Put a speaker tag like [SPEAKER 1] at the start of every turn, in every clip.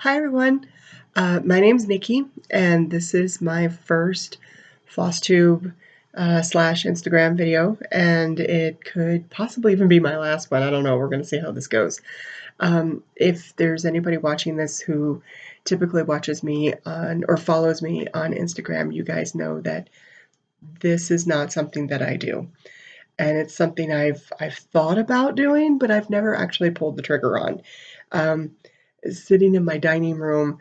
[SPEAKER 1] Hi everyone, my name's Nikki, and this is my first Flosstube slash Instagram video, and it could possibly even be my last one. I don't know. We're going to see how this goes. If there's anybody watching this who typically watches me on or follows me on Instagram, you guys know that this is not something that I do, and it's something I've thought about doing, but I've never actually pulled the trigger on. Um, Sitting in my dining room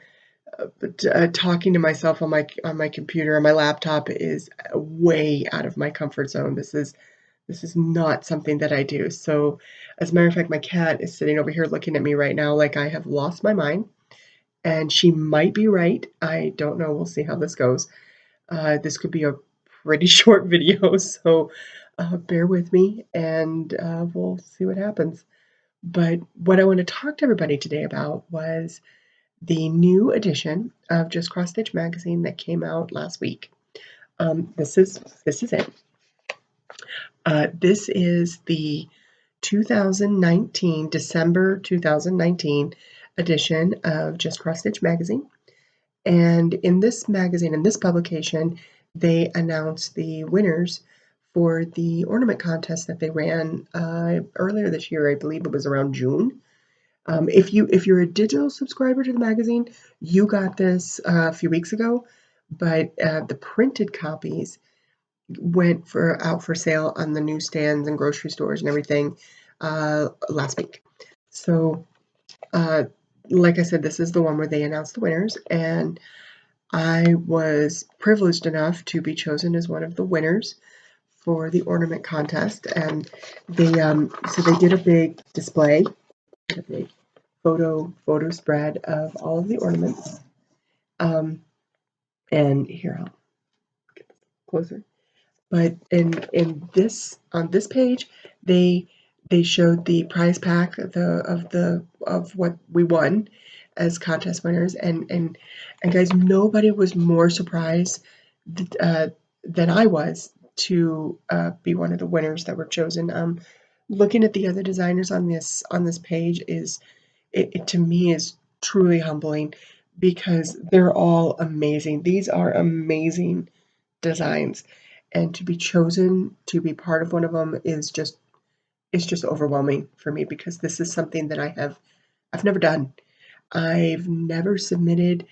[SPEAKER 1] talking to myself on my computer on my laptop is way out of my comfort zone. This is not something that I do. So, as a matter of fact, my cat is sitting over here looking at me right now like I have lost my mind, and she might be right. I don't know. We'll see how this goes. This could be a pretty short video, so bear with me, and we'll see what happens. But what I want to talk to everybody today about was the new edition of Just Crosshatch Magazine that came out last week. This is it. This is the 2019 December 2019 edition of Just Crosshatch Magazine. And in this magazine, in this publication, they announced the winners for the ornament contest that they ran earlier this year. I believe it was around June. If you're a digital subscriber to the magazine, you got this a few weeks ago, but the printed copies went for out for sale on the newsstands and grocery stores and everything last week. So, uh, like I said, this is the one where they announced the winners, and I was privileged enough to be chosen as one of the winners for the ornament contest, and they did a big display, a big photo spread of all of the ornaments. Um, and here I'll get closer. But in this on this page, they they showed the prize pack of what we won as contest winners, and guys, nobody was more surprised uh, than I was to be one of the winners that were chosen. Looking at the other designers on this page is it to me is truly humbling because they're all amazing. These are amazing designs, and to be chosen to be part of one of them is just it's just overwhelming for me because this is something that I've never done. I've never submitted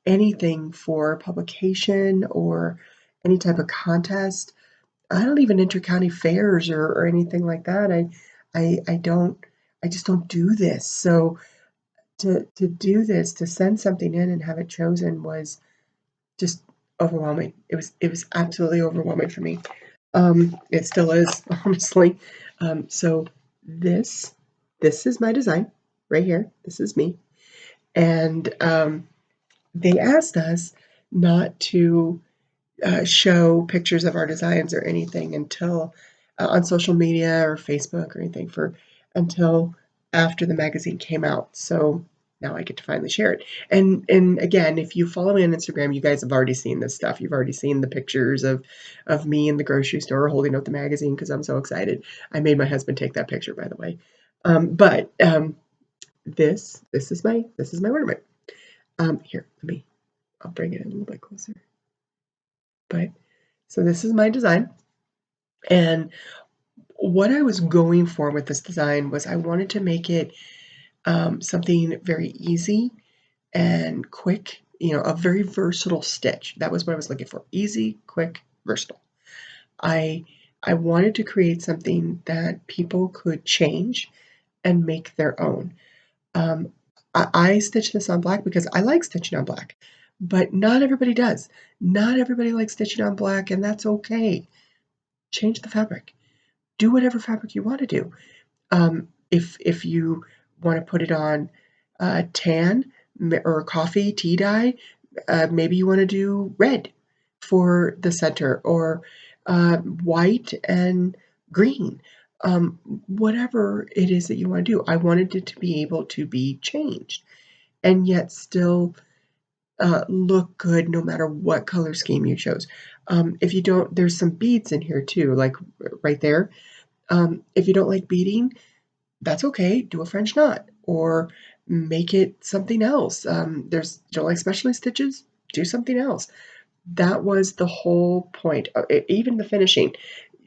[SPEAKER 1] anything for publication or any type of contest. I don't even enter county fairs or anything like that. I don't I just don't do this. So to do this, to send something in and have it chosen was just overwhelming. It was absolutely overwhelming for me. It still is, honestly. So this this is my design right here. This is me, and they asked us not to show pictures of our designs or anything until on social media or Facebook or anything for until after the magazine came out. So now I get to finally share it. And again, if you follow me on Instagram, you guys have already seen this stuff. You've already seen the pictures of me in the grocery store holding up the magazine because I'm so excited. I made my husband take that picture, by the way. But this is my ornament. Here, let me. I'll bring it in a little bit closer. But so this is my design, and what I was going for with this design was I wanted to make it something very easy and quick, a very versatile stitch. That was what I was looking for. Easy, quick, versatile. I I wanted to create something that people could change and make their own. Um, I stitch this on black because I like stitching on black, but not everybody does. Not everybody likes stitching on black, and that's okay. Change the fabric. Do whatever fabric you want to do. If you want to put it on tan or coffee tea dye, maybe you want to do red for the center or white and green. Whatever it is that you want to do, I wanted it to be able to be changed and yet still look good no matter what color scheme you chose. If you don't, there's some beads in here too, like right there. If you don't like beading, that's okay. Do a French knot, or make it something else. Don't like specialty stitches? Do something else. That was the whole point. Even the finishing.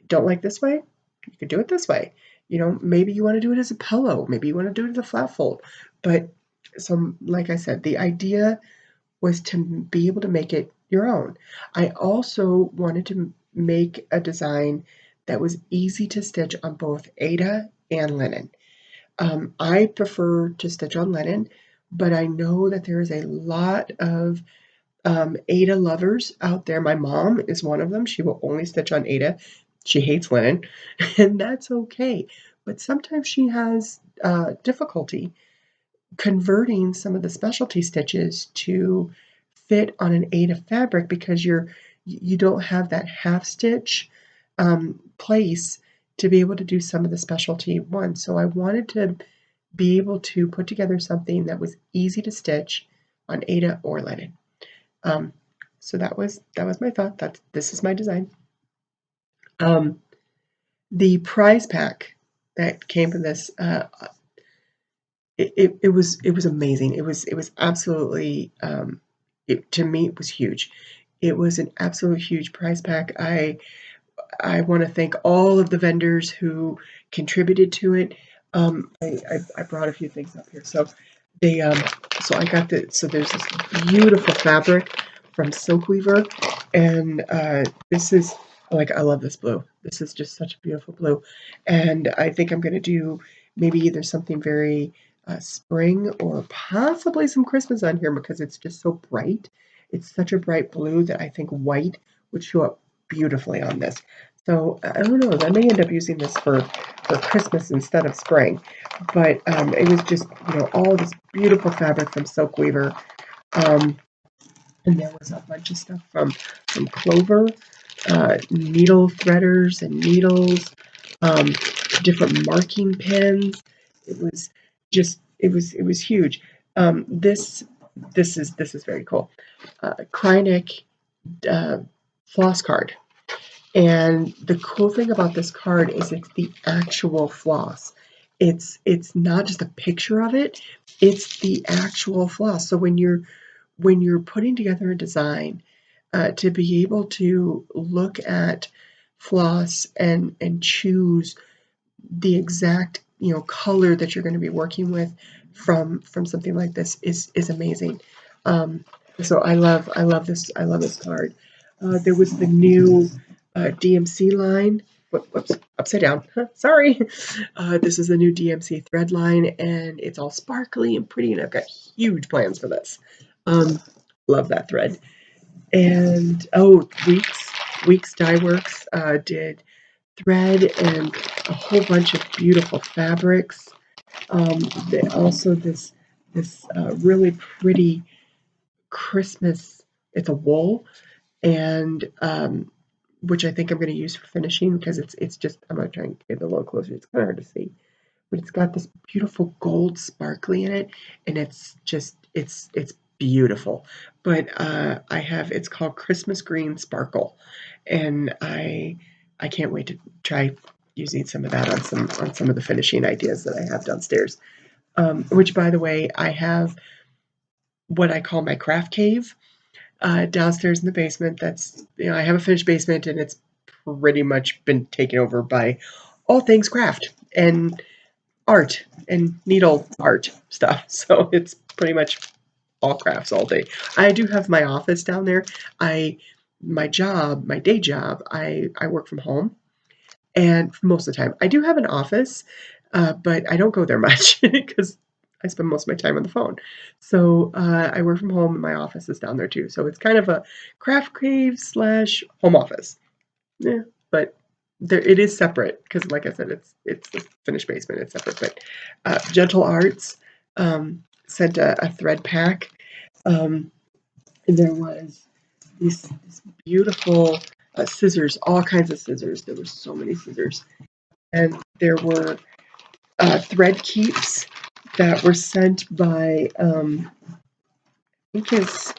[SPEAKER 1] Don't like this way? You can do it this way. Maybe you want to do it as a pillow. Maybe you want to do it as a flat fold. But so, like I said, the idea was to be able to make it your own. I also wanted to make a design that was easy to stitch on both Aida and linen. I prefer to stitch on linen, but I know that there is a lot of Aida lovers out there. My mom is one of them. She will only stitch on Aida. She hates linen, and that's okay. But sometimes she has difficulty converting some of the specialty stitches to fit on an Aida fabric because you don't have that half stitch place to be able to do some of the specialty ones. So I wanted to be able to put together something that was easy to stitch on Aida or linen. So that was my thought. This is my design. The prize pack that came from this, it was amazing. It was absolutely, to me, it was huge. It was an absolute huge prize pack. I want to thank all of the vendors who contributed to it. I brought a few things up here. So I got so there's this beautiful fabric from Silk Weaver, and this is I love this blue. This is just such a beautiful blue, and I think I'm going to do maybe either something very spring or possibly some Christmas on here because it's just so bright. It's such a bright blue that I think white would show up beautifully on this. So I don't know. I may end up using this for Christmas instead of spring. But it was just all this beautiful fabric from Silk Weaver, and there was a bunch of stuff from Clover, needle threaders and needles, different marking pens. It was just it was huge. This is very cool. Kreinik floss card. And the cool thing about this card is it's the actual floss. It's not just a picture of it, it's the actual floss. So when you're putting together a design, to be able to look at floss and choose the exact color that you're going to be working with from something like this is amazing. So I love this card. There was the new DMC line. Whoops, upside down. Sorry. This is the new DMC thread line, and it's all sparkly and pretty, and I've got huge plans for this. Love that thread. And Weeks Dye Works did thread and a whole bunch of beautiful fabrics. Also this really pretty Christmas. It's a wool, and which I think I'm going to use for finishing because it's just, I'm going to try and get it a little closer. It's kind of hard to see, but it's got this beautiful gold sparkly in it, and it's just it's beautiful. But it's called Christmas Green Sparkle, and I can't wait to try using some of that on some of the finishing ideas that I have downstairs. Which, by the way, I have what I call my craft cave downstairs in the basement. That's I have a finished basement, and it's pretty much been taken over by all things craft and art and needle art stuff. So it's pretty much all crafts all day. I do have my office down there. My day job, I work from home, and for most of the time, I do have an office, but I don't go there much because I spend most of my time on the phone. So I work from home, and my office is down there too. So it's kind of a craft cave / home office. Yeah, but it is separate because, like I said, it's the finished basement. It's separate. But Gentle Arts sent a thread pack. And there was these beautiful scissors, all kinds of scissors. There were so many scissors, and there were thread keeps that were sent by I think his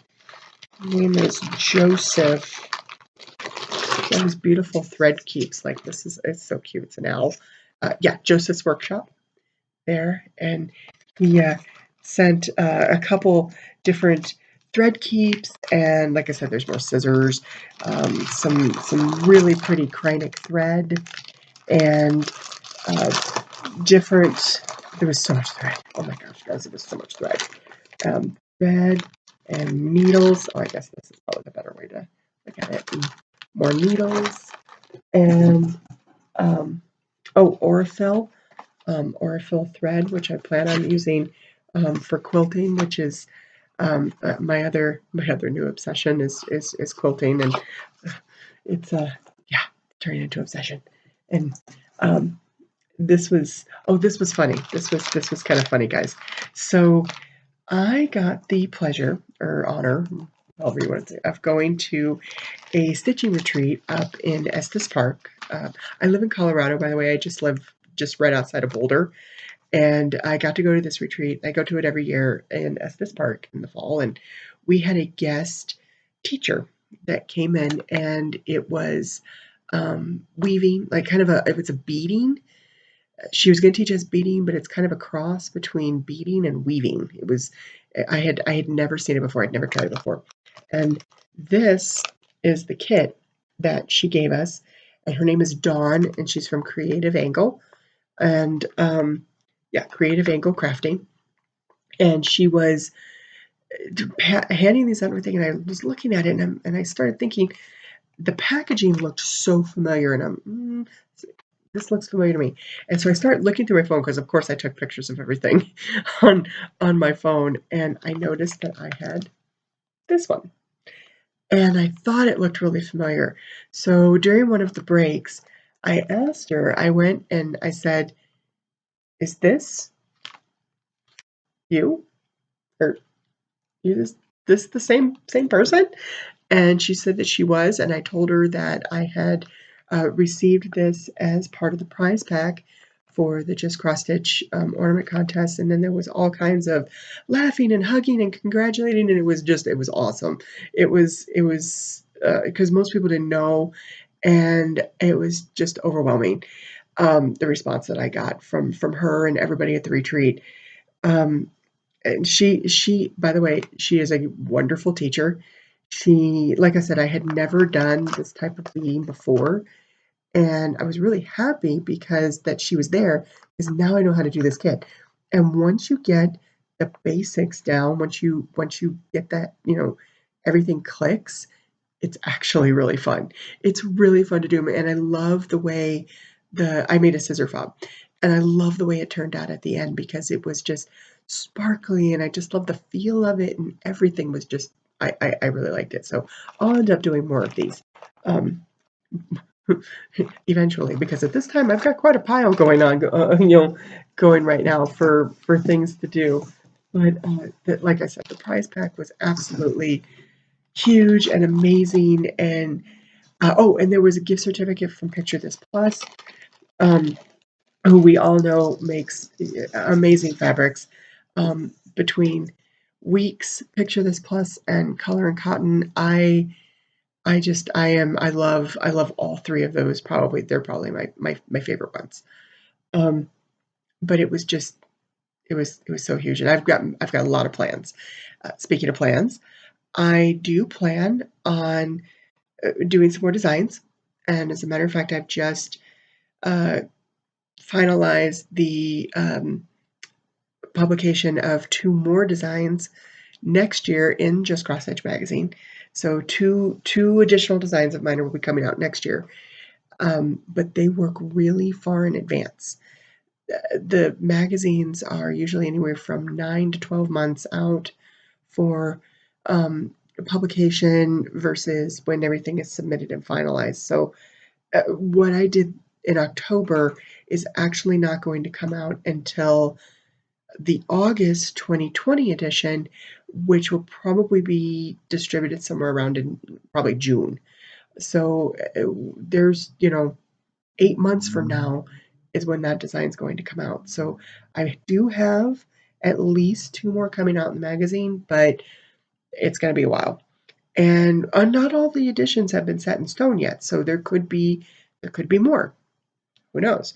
[SPEAKER 1] name is Joseph. Those beautiful thread keeps, like this it's so cute. It's an owl. Yeah, Joseph's Workshop there, and he sent a couple different thread keeps, and like I said, there's more scissors, some really pretty Kreinik thread, and different. There was so much thread. Oh my gosh, guys, there was so much thread. Thread and needles. Oh, I guess this is probably the better way to look at it. And more needles and Aurifil. Aurifil thread, which I plan on using for quilting, which is my other new obsession is quilting, and it's yeah, turning into obsession. And this was funny. This was kind of funny, guys. So I got the pleasure or honor, however you want to say, of going to a stitching retreat up in Estes Park. I live in Colorado, by the way. I just live just right outside of Boulder. And I got to go to this retreat. I go to it every year in Estes Park in the fall. And we had a guest teacher that came in, and it was weaving, like it was a beading. She was going to teach us beading, but it's kind of a cross between beading and weaving. It was, I had never seen it before. I'd never tried it before. And this is the kit that she gave us. And her name is Dawn, and she's from Creative Angle. And Creative Angle Crafting. And she was handing these out and everything, and I was looking at it, and I started thinking, the packaging looked so familiar, and this looks familiar to me. And so I started looking through my phone, because of course I took pictures of everything on my phone, and I noticed that I had this one. And I thought it looked really familiar. So during one of the breaks, I asked her, I went and I said, "Is this you? Or is this the same person?" And she said that she was, and I told her that I had received this as part of the prize pack for the Just Cross Stitch ornament contest. And then there was all kinds of laughing and hugging and congratulating, and it was awesome. It was because most people didn't know, and it was just overwhelming, the response that I got from her and everybody at the retreat. And she, by the way, she is a wonderful teacher. She, like I said, I had never done this type of beading before, and I was really happy because that she was there, because now I know how to do this kit. And once you get the basics down, once you get that, everything clicks, it's actually really fun. It's really fun to do, and I love the way I made a scissor fob, and I love the way it turned out at the end, because it was just sparkly, and I just love the feel of it, and everything was just, I really liked it. So I'll end up doing more of these eventually, because at this time I've got quite a pile going on, going right now for things to do. But like I said, the prize pack was absolutely huge and amazing. And and there was a gift certificate from Picture This Plus, who we all know makes amazing fabrics. Between Weeks, Picture This Plus, and Color and Cotton, I love all three of those. They're probably my favorite ones. But it was just, it was so huge, and I've got a lot of plans. Speaking of plans, I do plan on doing some more designs, and as a matter of fact, I've just finalized the publication of 2 more designs next year in Just Crosshatch Magazine. So two additional designs of mine will be coming out next year, but they work really far in advance. The magazines are usually anywhere from 9 to 12 months out for publication versus when everything is submitted and finalized. So what I did in October is actually not going to come out until the August 2020 edition, which will probably be distributed somewhere around in probably June. So there's, 8 months from now is when that design is going to come out. So I do have at least 2 more coming out in the magazine, but it's going to be a while. And not all the editions have been set in stone yet, so there could be more. Who knows?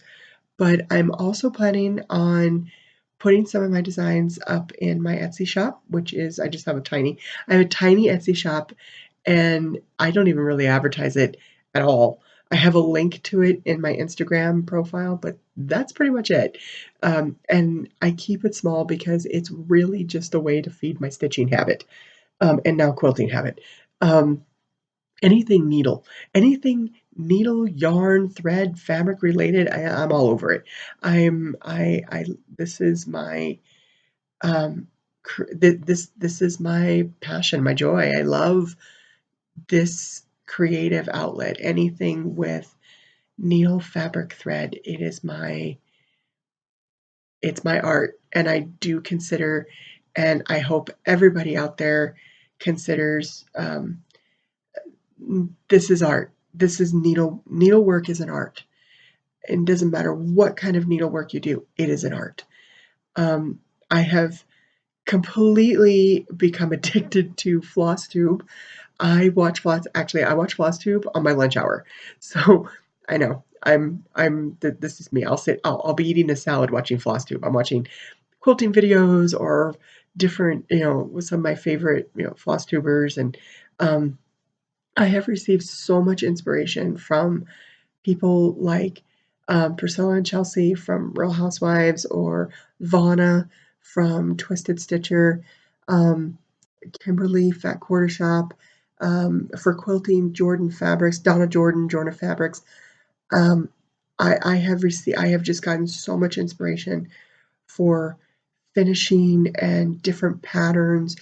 [SPEAKER 1] But I'm also planning on putting some of my designs up in my Etsy shop, which is I have a tiny Etsy shop, and I don't even really advertise it at all. I have a link to it in my Instagram profile, but that's pretty much it. And I keep it small because it's really just a way to feed my stitching habit, and now quilting habit. Um, anything needle, anything needle, yarn, thread, fabric related, I'm all over it. I this is my this is my passion, my joy. I love this creative outlet. Anything with needle, fabric, thread, it's my art, and I do consider, and I hope everybody out there considers, this is art. This is needlework is an art. It doesn't matter what kind of needlework you do, it is an art. I have completely become addicted to FlossTube. I watch FlossTube on my lunch hour. So I know this is me. I'll be eating a salad watching FlossTube. I'm watching quilting videos or different, with some of my favorite, FlossTubers. And um, I have received so much inspiration from people like Priscilla and Chelsea from Real Housewives, or Vonna from Twisted Stitcher, um, Kimberly Fat Quarter Shop, for quilting, Jordan Fabrics, Donna Jordan, Jordan Fabrics. Um, I have just gotten so much inspiration for finishing and different patterns.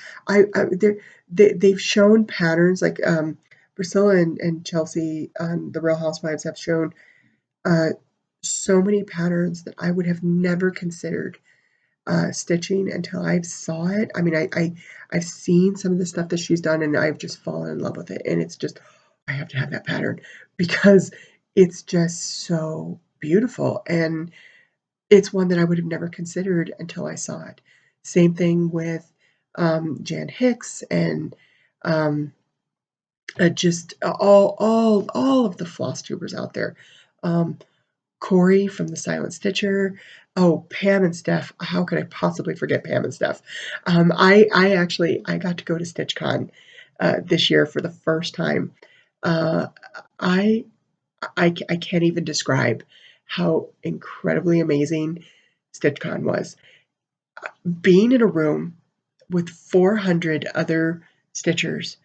[SPEAKER 1] They've shown patterns like, Priscilla and Chelsea on the Real Housewives have shown uh, so many patterns that I would have never considered stitching until I saw it. I mean, I've seen some of the stuff that she's done, and I've just fallen in love with it. And it's just, I have to have that pattern because it's just so beautiful, and it's one that I would have never considered until I saw it. Same thing with Jan Hicks and um, just all of the floss tubers out there. Um, Corey from the Silent Stitcher. Oh, Pam and Steph. How could I possibly forget Pam and Steph? I got to go to Stitch Con this year for the first time. Uh, I, I can't even describe how incredibly amazing StitchCon was. Being in a room with 400 other stitchers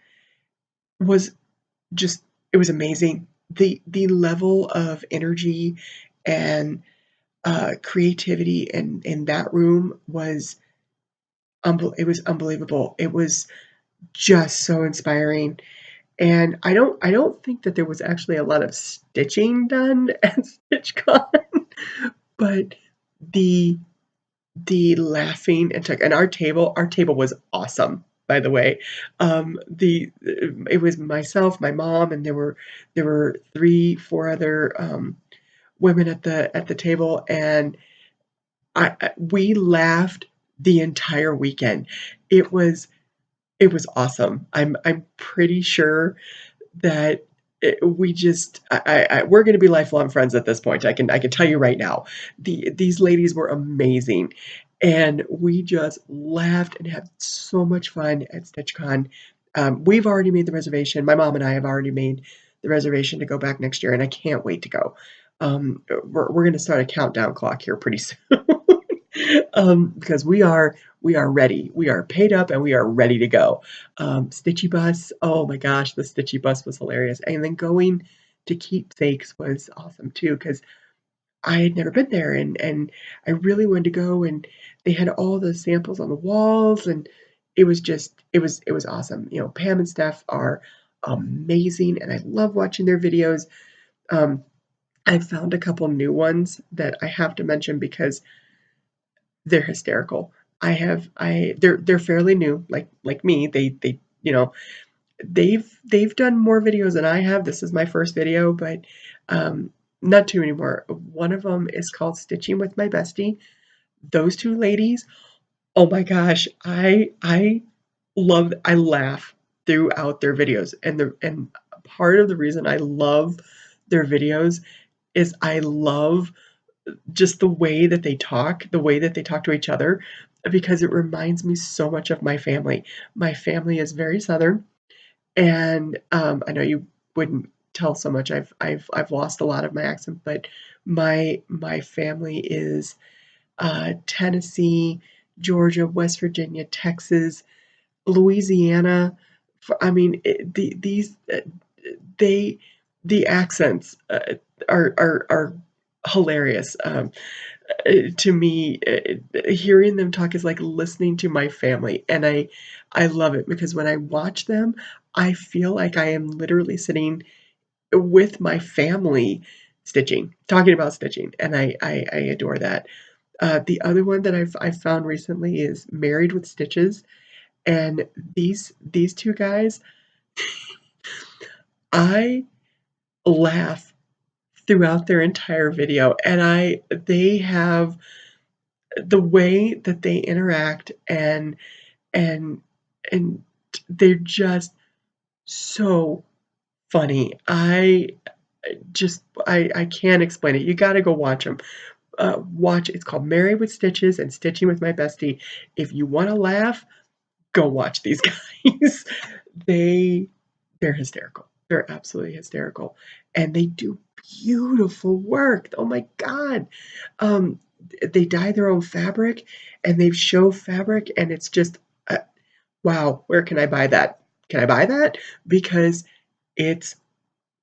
[SPEAKER 1] was just, it was amazing. The level of energy and creativity in that room was it was unbelievable. It was just so inspiring. And I don't think that there was actually a lot of stitching done at StitchCon, but the laughing and our table was awesome, by the way. It was myself, my mom, and there were 3, 4 other women at the table, and we laughed the entire weekend. It was awesome. I'm pretty sure that we just we're going to be lifelong friends at this point. I can tell you right now. These ladies were amazing, and we just laughed and had so much fun at StitchCon. We've already made the reservation. My mom and I have already made the reservation to go back next year, and I can't wait to go. We're going to start a countdown clock here pretty soon. Because we are ready. We are paid up and we are ready to go. Stitchy Bus, oh my gosh, the Stitchy Bus was hilarious. And then going to Keepsakes was awesome too, because I had never been there, and I really wanted to go, and they had all the samples on the walls, and it was just it was awesome. Pam and Steph are amazing, and I love watching their videos. Um, I found a couple new ones that I have to mention because they're hysterical. They're fairly new, like me. They they've done more videos than I have. This is my first video, but um, not too anymore. One of them is called Stitching with My Bestie. Those two ladies, oh my gosh, I laugh throughout their videos, and part of the reason I love their videos is I love just the way that they talk, the way that they talk to each other, because it reminds me so much of my family. My family is very Southern, and I know you wouldn't tell so much. I've lost a lot of my accent, but my family is Tennessee, Georgia, West Virginia, Texas, Louisiana. I mean, they the accents are hilarious. To me, hearing them talk is like listening to my family, and I love it because when I watch them, I feel like I am literally sitting with my family stitching, talking about stitching, and I adore that. The other one that I've found recently is Married with Stitches, and these two guys, I laugh throughout their entire video, and they have the way that they interact, and and they're just so funny. I can't explain it. You got to go watch them. Watch. It's called Married with Stitches and Stitching with My Bestie. If you want to laugh, go watch these guys. they they're hysterical. They're absolutely hysterical, and they do beautiful work. Oh my god. Um, they dye their own fabric, and they show fabric, and it's just wow. Where can I buy that? Can I buy that? Because it's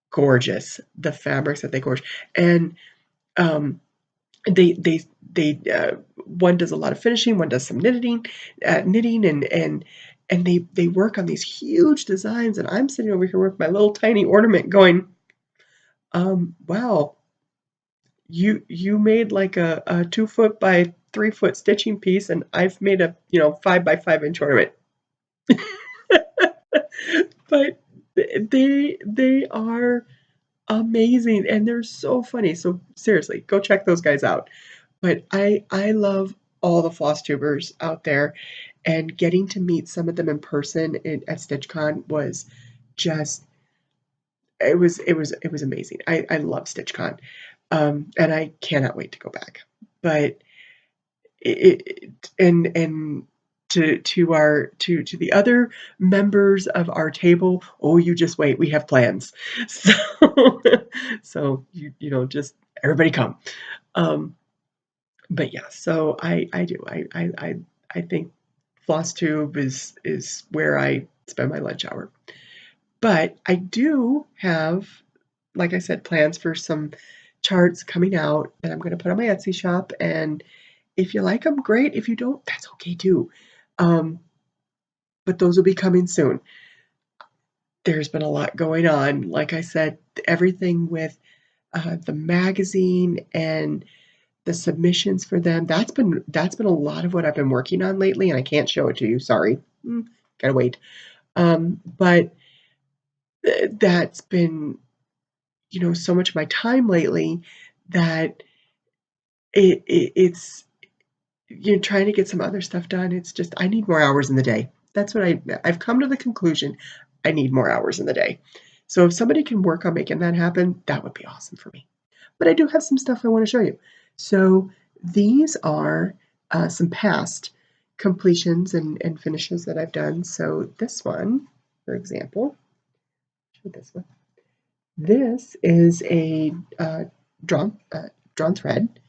[SPEAKER 1] gorgeous. The fabrics that they gorge, and um, they one does a lot of finishing, one does some knitting, and they work on these huge designs, and I'm sitting over here with my little tiny ornament going, wow, you made like a 2 foot by 3 foot stitching piece, and I've made a 5 by 5 inch ornament. But they are amazing, and they're so funny. So seriously, go check those guys out. But I love all the FlossTubers out there, and getting to meet some of them in person at StitchCon was just it was amazing. I love StitchCon, and I cannot wait to go back. But and to the other members of our table, oh, you just wait, we have plans. So so just everybody come. Um, but yeah, so I do. I think FlossTube is where I spend my lunch hour. But I do have, like I said, plans for some charts coming out that I'm going to put on my Etsy shop. And if you like them, great. If you don't, that's okay too. Um, but those will be coming soon. There's been a lot going on. Like I said, everything with the magazine and the submissions for them. That's been a lot of what I've been working on lately, and I can't show it to you. Sorry, gotta wait. But that's been so much of my time lately that it's trying to get some other stuff done. It's just I need more hours in the day. That's what I've come to the conclusion. I need more hours in the day. So if somebody can work on making that happen, that would be awesome for me. But I do have some stuff I want to show you. So these are some past completions and finishes that I've done. So this one, for example, show this one. This is a drawn thread,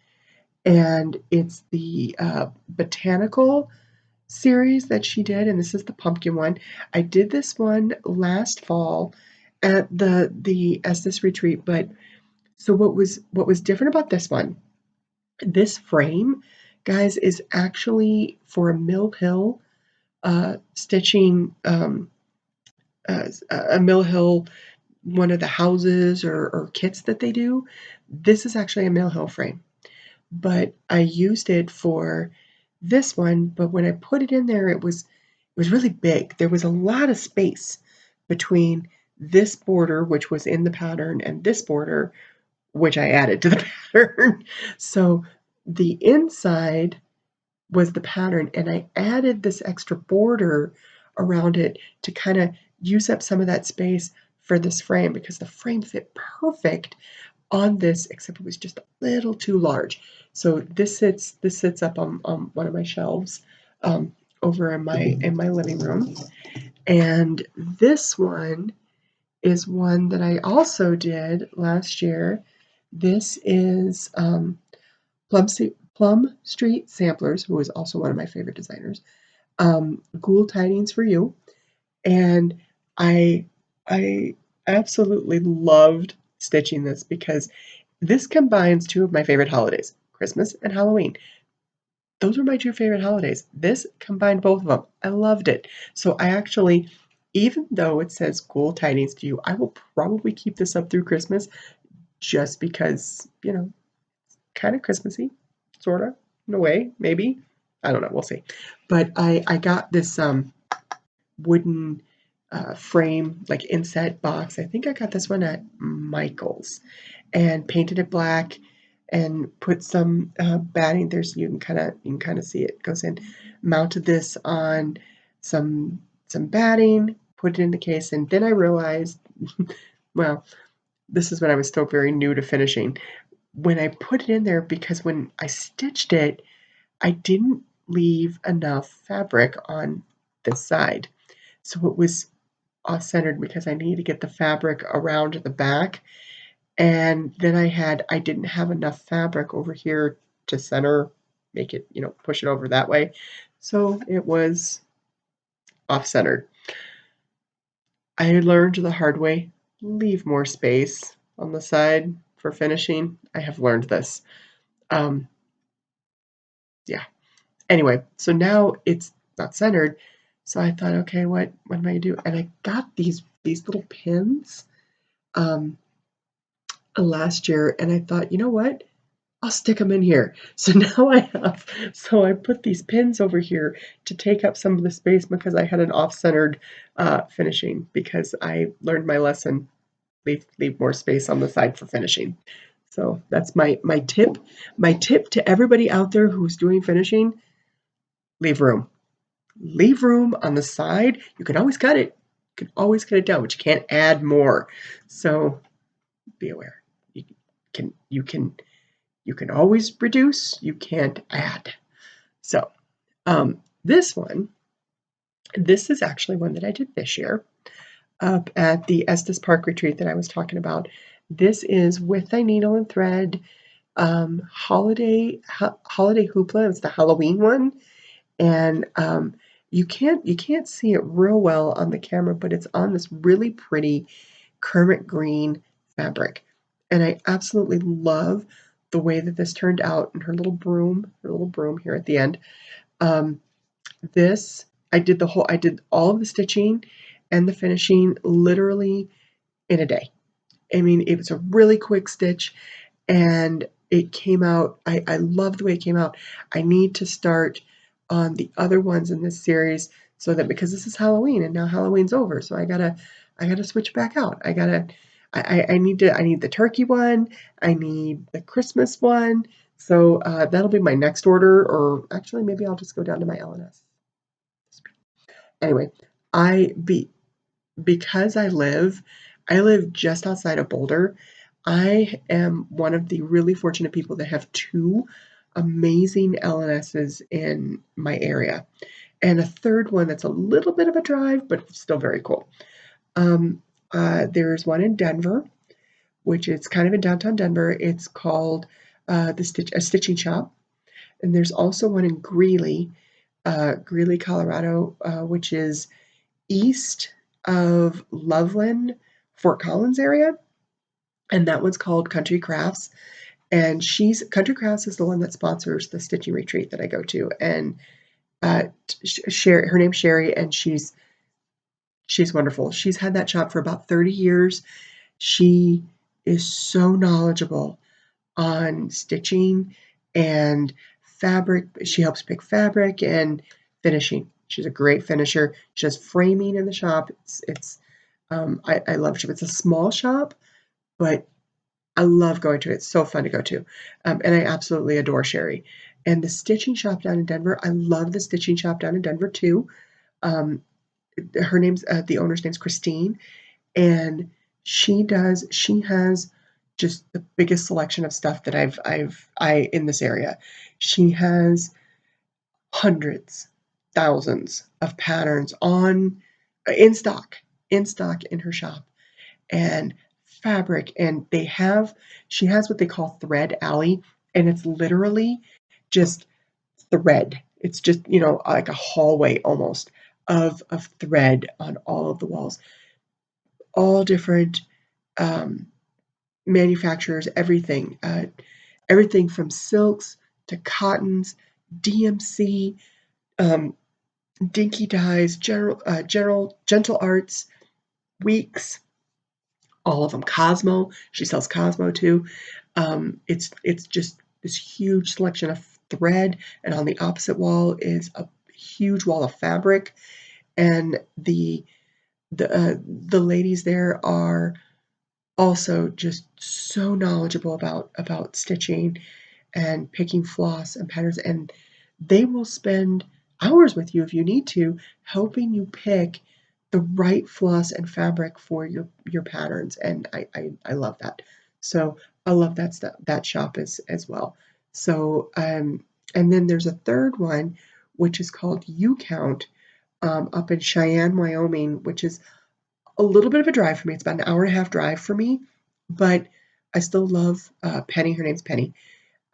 [SPEAKER 1] and it's the botanical series that she did, and this is the pumpkin one. I did this one last fall at the Estes retreat, but so what was different about this one? This frame, guys, is actually for a Mill Hill stitching, a Mill Hill, one of the houses or kits that they do. This is actually a Mill Hill frame, but I used it for this one. But when I put it in there, it was really big. There was a lot of space between this border, which was in the pattern, and this border, which I added to the pattern. So the inside was the pattern, and I added this extra border around it to kind of use up some of that space for this frame because the frame fit perfect, on this, except it was just a little too large. So this sits up on one of my shelves over in my living room. And this one is one that I also did last year. This is Plum Street Samplers, who is also one of my favorite designers. Ghoul Tidings for You, and I I absolutely loved stitching this because this combines two of my favorite holidays, Christmas and Halloween. Those were my two favorite holidays. This combined both of them. I loved it. So I actually, even though it says Ghoul Tidings to You, I will probably keep this up through Christmas just because, kind of Christmassy, sort of, in a way, maybe. I don't know. We'll see. But I got this wooden frame, like inset box. I think I got this one at Michael's and painted it black and put some batting there so you can kind of see it goes in. Mounted this on some batting, put it in the case, and then I realized, well, this is when I was still very new to finishing. When I put it in there, because when I stitched it, I didn't leave enough fabric on this side. So it was off-centered because I needed to get the fabric around the back. And then I didn't have enough fabric over here to center, make it, push it over that way. So it was off-centered. I learned the hard way, leave more space on the side for finishing. I have learned this. Yeah. Anyway, so now it's not centered. So I thought, okay, what am I gonna do? And I got these little pins last year, and I thought, you know what? I'll stick them in here. So now I put these pins over here to take up some of the space because I had an off-centered finishing because I learned my lesson. Leave more space on the side for finishing. So that's my tip. My tip to everybody out there who's doing finishing: leave room. Leave room on the side. You can always cut it. You can always cut it down, but you can't add more. So be aware. You can always reduce. You can't add. So this is actually one that I did this year up at the Estes Park retreat that I was talking about. This is With Thy Needle and Thread holiday Hoopla. It's the Halloween one, and you can't see it real well on the camera, but it's on this really pretty kermit green fabric, and I absolutely love the way that this turned out. And her little broom here at the end. This I did all of the stitching and the finishing literally in a day. I mean, it was a really quick stitch, and it came out. I love the way it came out. I need to start on the other ones in this series so that, because this is Halloween and now Halloween's over, so I gotta switch back out. I need the turkey one. I need the Christmas one. So that'll be my next order, or actually maybe I'll just go down to my LNS. Anyway, because I live just outside of Boulder. I am one of the really fortunate people that have two amazing LNSs in my area, and a third one that's a little bit of a drive, but still very cool. There's one in Denver, which is kind of in downtown Denver. It's called a Stitching Shop, and there's also one in Greeley, Colorado, which is east of Loveland, Fort Collins area, and that one's called Country Crafts. And Country Crafts is the one that sponsors the stitching retreat that I go to, and her name's Sherry, and she's wonderful. She's had that shop for about 30 years. She is so knowledgeable on stitching and fabric. She helps pick fabric and finishing. She's a great finisher. She does framing in the shop. I love it. It's a small shop, but I love going to it. It's so fun to go to. And I absolutely adore Sherry. And the stitching shop down in Denver, I love the stitching shop down in Denver too. The owner's name's Christine, and she has just the biggest selection of stuff that I in this area. She has hundreds, thousands of patterns on in stock, in her shop, and fabric, and she has what they call thread alley, and it's literally just thread. It's just, like a hallway almost of thread on all of the walls, all different um, manufacturers, everything from silks to cottons, DMC, um, dinky dyes, gentle arts, weeks, all of them. Cosmo, she sells Cosmo too. It's just this huge selection of thread, and on the opposite wall is a huge wall of fabric, and the ladies there are also just so knowledgeable about stitching and picking floss and patterns, and they will spend hours with you if you need to, helping you pick the right floss and fabric for your patterns. And I love that. So I love that shop as well. So and then there's a third one which is called You Count, up in Cheyenne, Wyoming, which is a little bit of a drive for me. It's about an hour and a half drive for me, but I still love Penny. Her name's Penny.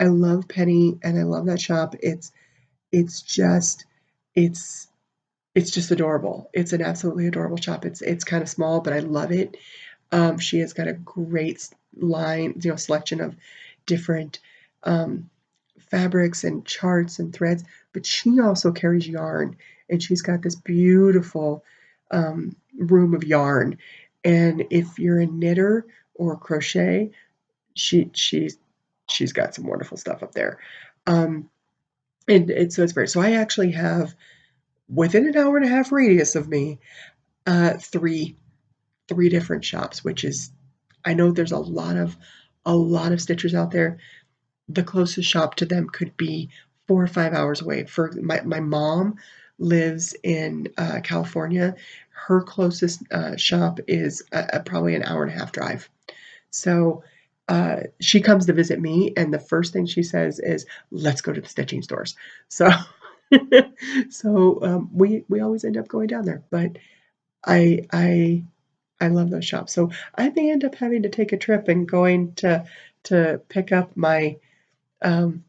[SPEAKER 1] I love Penny, and I love that shop. It's just it's it's just adorable. It's an absolutely adorable shop. It's kind of small, but I love it. She has got a great line, selection of different um, fabrics and charts and threads, but she also carries yarn, and she's got this beautiful room of yarn. And if you're a knitter or crochet, she's got some wonderful stuff up there. Um, and so it's great. So I actually have, within an hour and a half radius of me, three different shops, which is, I know there's a lot of stitchers out there. The closest shop to them could be 4 or 5 hours away. For my mom lives in California. Her closest shop is probably an hour and a half drive. So she comes to visit me, and the first thing she says is, "Let's go to the stitching stores." So, we always end up going down there. But I I I love those shops. So I may end up having to take a trip and going to pick up my um,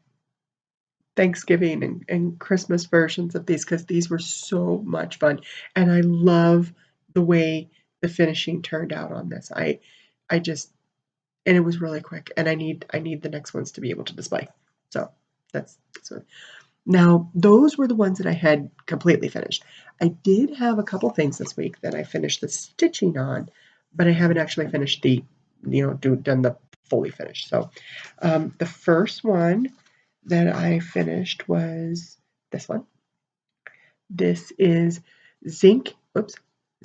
[SPEAKER 1] Thanksgiving and Christmas versions of these, because these were so much fun, and I love the way the finishing turned out on this. I just and it was really quick, and I need the next ones to be able to display. So that's what. Now those were the ones that I had completely finished. I did have a couple things this week that I finished the stitching on, but I haven't actually finished done the fully finished. So the first one that I finished was this one. This is Zinc,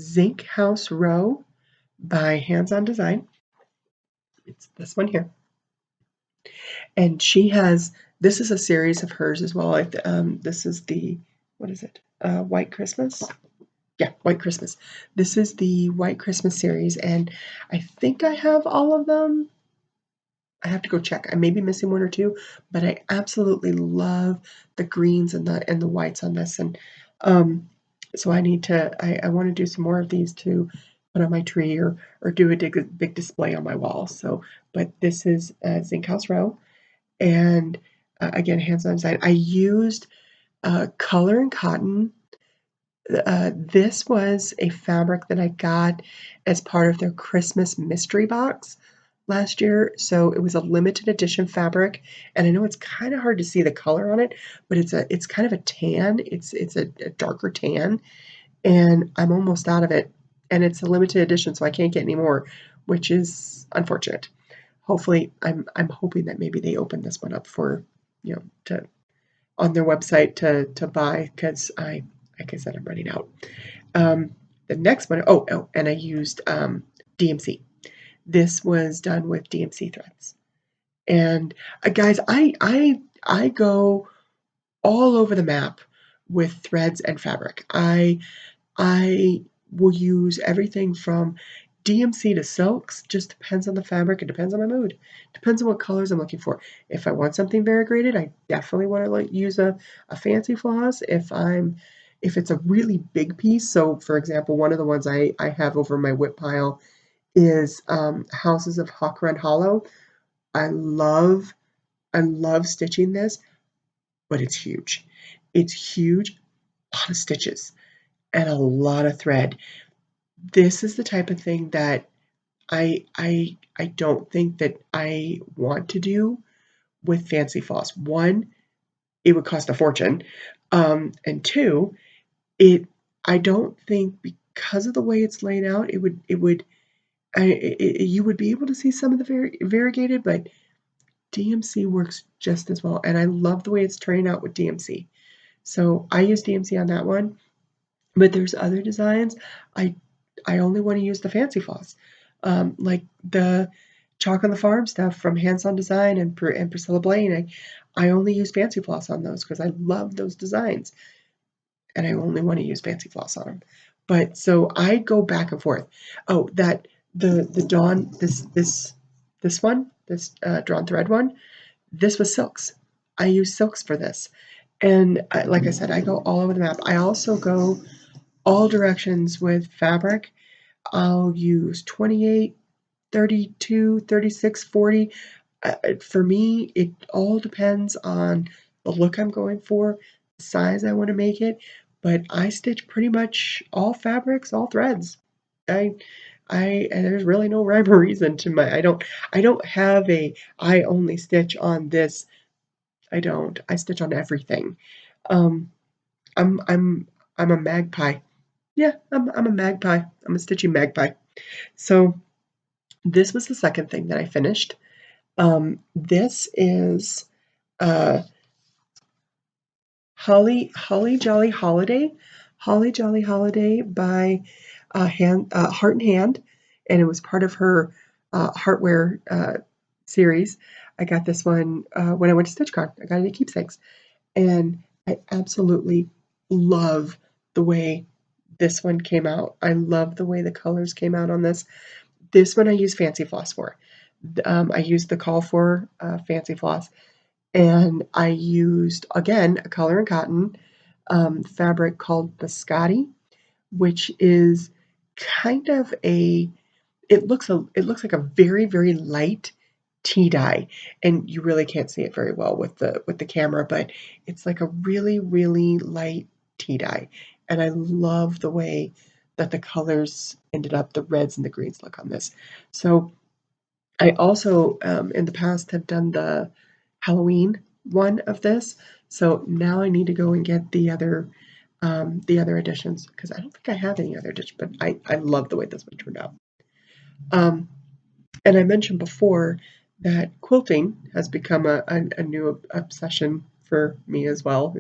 [SPEAKER 1] Zinc House Row by Hands On Design. It's this one here. And this is a series of hers as well. This is what is it? White Christmas? Yeah, White Christmas. This is the White Christmas series, and I think I have all of them. I have to go check. I may be missing one or two, but I absolutely love the greens and the whites on this. And so I want to do some more of these to put on my tree or do a big display on my wall. So, but this is Zinc House Row, and again, hands-on design. I used color and cotton. This was a fabric that I got as part of their Christmas mystery box last year. So it was a limited edition fabric, and I know it's kind of hard to see the color on it, but it's kind of a tan. It's a darker tan, and I'm almost out of it. And it's a limited edition, so I can't get any more, which is unfortunate. Hopefully, I'm hoping that maybe they open this one up for, to on their website to buy, because like I said, I'm running out. The next one, and I used DMC. This was done with DMC threads. And guys, I go all over the map with threads and fabric. I will use everything from DMC to silks just depends on the fabric. It depends on my mood. Depends on what colors I'm looking for. If I want something variegated, I definitely want to use a fancy floss. If it's a really big piece, so for example, one of the ones I have over my whip pile is Houses of Hawk Run Hollow. I love stitching this, but it's huge. It's huge, a lot of stitches and a lot of thread. This is the type of thing that I don't think that I want to do with fancy floss. One, it would cost a fortune, and two, I don't think because of the way it's laid out, you would be able to see some of the variegated, but DMC works just as well, and I love the way it's turning out with DMC. So I use DMC on that one, but there's other designs. I only want to use the fancy floss, like the Chalk on the Farm stuff from Hands On Design and Priscilla Blaine. I only use fancy floss on those because I love those designs, and I only want to use fancy floss on them. But so I go back and forth. Oh, that the Dawn this one, this drawn thread one, this was silks. I use silks for this, and like I said, I go all over the map. I also go all directions with fabric. I'll use 28, 32, 36, 40. For me, it all depends on the look I'm going for, the size I want to make it, but I stitch pretty much all fabrics, all threads. I and there's really no rhyme or reason to I don't have I only stitch on this. I don't. I stitch on everything. Um, I'm a magpie. Yeah, I'm a magpie. I'm a stitching magpie. So this was the second thing that I finished. This is Holly Jolly Holiday, Holly Jolly Holiday by Heart and Hand, and it was part of her Heartwear series. I got this one when I went to Stitch Con. I got it at Keepsakes, and I absolutely love the way this one came out. I love the way the colors came out on this. This one I use fancy floss for. I used the Call for fancy floss, and I used again a color and cotton fabric called Biscotti, which is kind of it looks like a very light tea dye, and you really can't see it very well with the camera, but it's like a really light tea dye, and I love the way that the colors ended up, the reds and the greens look on this. So I also in the past have done the Halloween one of this, so now I need to go and get the other editions because I don't think I have any other edition, but I love the way this one turned out. Um, and I mentioned before that quilting has become a new obsession for me as well.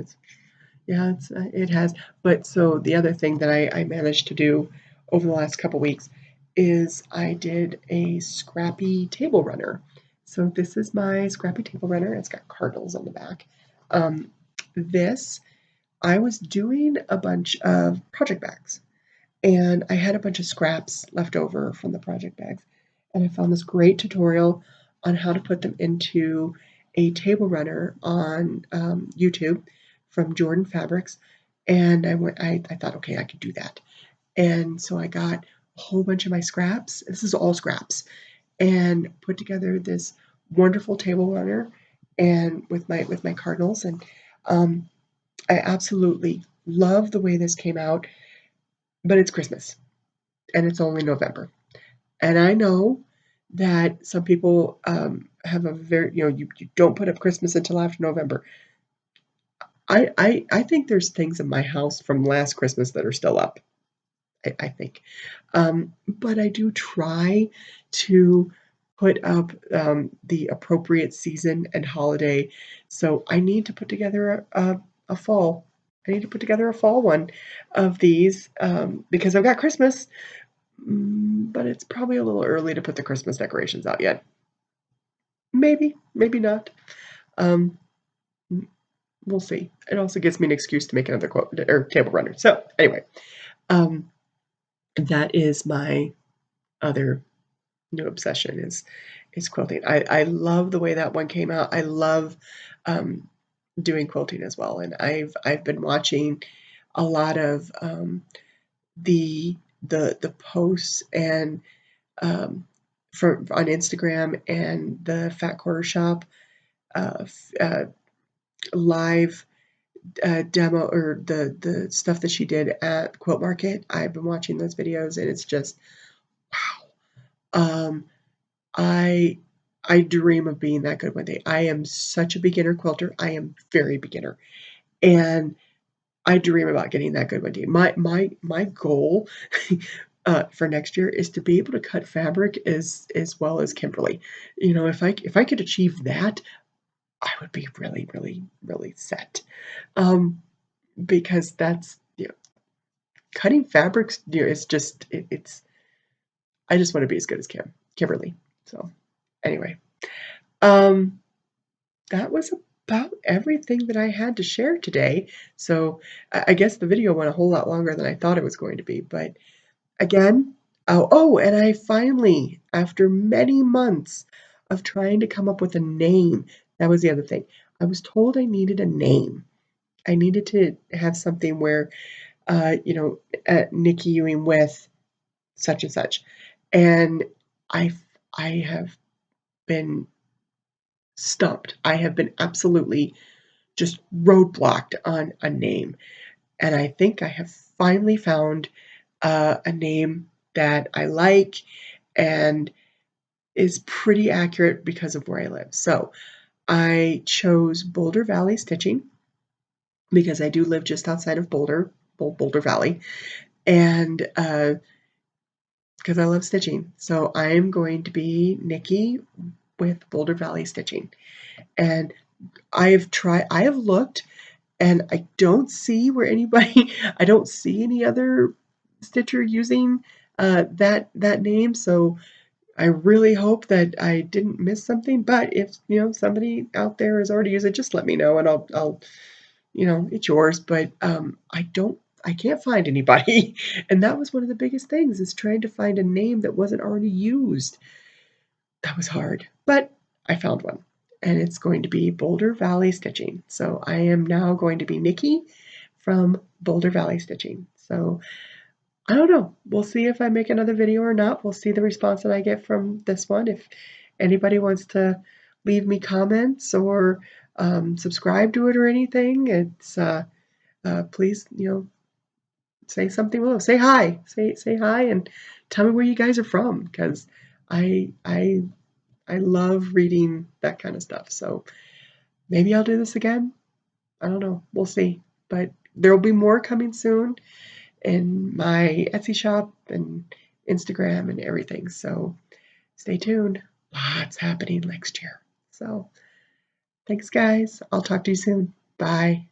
[SPEAKER 1] It has. But so the other thing that I managed to do over the last couple weeks is I did a scrappy table runner. So this is my scrappy table runner. It's got cardinals on the back. This I was doing a bunch of project bags, and I had a bunch of scraps left over from the project bags, and I found this great tutorial on how to put them into a table runner on YouTube from Jordan Fabrics, and I thought, okay, I could do that, and so I got a whole bunch of my scraps. This is all scraps, and put together this wonderful table runner, and with my cardinals, and I absolutely love the way this came out, but it's Christmas and it's only November. And I know that some people have a very, you don't put up Christmas until after November. I think there's things in my house from last Christmas that are still up, I think. But I do try to put up the appropriate season and holiday. So I need to put together a fall. I need to put together a fall one of these because I've got Christmas, but it's probably a little early to put the Christmas decorations out yet. Maybe, maybe not. Um, we'll see. It also gives me an excuse to make another quote or table runner. So anyway, um, that is my other new obsession is quilting. I love the way that one came out. I love doing quilting as well, and I've been watching a lot of the posts and for on Instagram and the Fat Quarter Shop live demo, or the stuff that she did at Quilt Market. I've been watching those videos, and it's just wow. I dream of being that good one day. I am such a beginner quilter. I am very beginner, and I dream about getting that good one day. My goal for next year is to be able to cut fabric as well as Kimberly. You know, if I could achieve that, I would be really, really, really set. Because that's, you know, cutting fabrics, you know, it's just it's I just want to be as good as Kimberly. So anyway, um, that was about everything that I had to share today. So I guess the video went a whole lot longer than I thought it was going to be, but again, and I finally, after many months of trying to come up with a name, that was the other thing. I was told I needed a name. I needed to have something where, you know, Nikki Ewing with such and such, and I I have been stumped. I have been absolutely just roadblocked on a name, and I think I have finally found a name that I like and is pretty accurate because of where I live. So I chose Boulder Valley Stitching because I do live just outside of Boulder Valley, and because I love stitching. So I am going to be Nikki with Boulder Valley Stitching. And I have looked, and I don't see where I don't see any other stitcher using that name. So I really hope that I didn't miss something. But if you know somebody out there has already used it, just let me know, and I'll you know, it's yours. But I can't find anybody, and that was one of the biggest things, is trying to find a name that wasn't already used. That was hard, but I found one, and it's going to be Boulder Valley Stitching. So I am now going to be Nikki from Boulder Valley Stitching. So I don't know. We'll see if I make another video or not. We'll see the response that I get from this one. If anybody wants to leave me comments or subscribe to it or anything, it's please, you know, say something below. Say hi. Say hi and tell me where you guys are from, because I I I love reading that kind of stuff. So maybe I'll do this again. I don't know. We'll see. But there will be more coming soon in my Etsy shop and Instagram and everything. So stay tuned. Lots happening next year. So thanks, guys. I'll talk to you soon. Bye.